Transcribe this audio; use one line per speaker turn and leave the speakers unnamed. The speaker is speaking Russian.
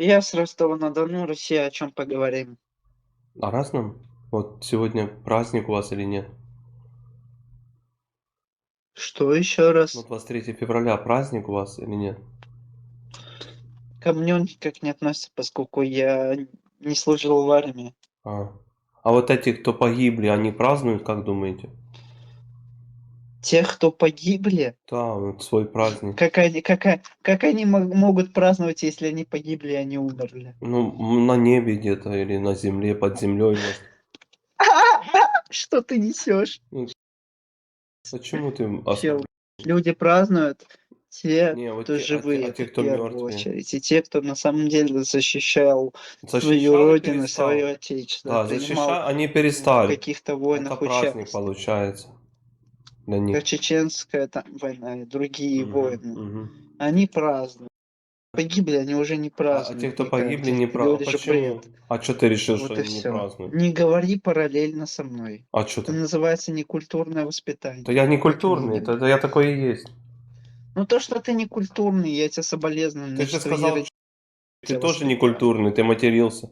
Я с Ростова-на-Дону, Россия. О чем поговорим?
О разном? Вот сегодня праздник у вас или нет?
Что еще
Ну,
раз?
23 февраля праздник у вас или нет?
Ко мне он никак не относится, поскольку я не служил в армии.
А. А вот эти, кто погибли, они празднуют, как думаете?
Тех, кто погибли,
Да, вот свой праздник.
как они могут праздновать, если они погибли, а не умерли?
Ну, на небе где-то или на земле, под землей, может.
Что ты несешь,
Ну, почему ты
чел?
оскорбляешь?
Люди празднуют те,
Не, вот
кто
те,
живые,
те,
это в
кто
первую
мертвые.
очередь, и те, кто на самом деле защищал свою
Защищал и
родину, свое
перестал.
отечество,
Да,
принимал
защищал, они
в
перестали.
каких-то
Это
войнах
праздник
участие.
получается для них.
Как чеченская там война и другие
Мгм,
войны.
мгм.
Они празднуют. Погибли, они уже не
А те,
празднуют
кто
никак.
погибли,
Ты
не
ты
празднуют. А
говоришь бред.
почему? А что ты решил, что
Вот и
они не
все.
празднуют?
Не говори параллельно со мной.
А что
Это
так?
называется некультурное
Да
воспитание,
я не
по моему
культурный,
мнению.
это я такой и есть.
Ну то, что ты некультурный, я тебе соболезную,
Ты же
значит, твои
сказал,
родители
что ты тоже не
воспитали.
культурный, ты матерился.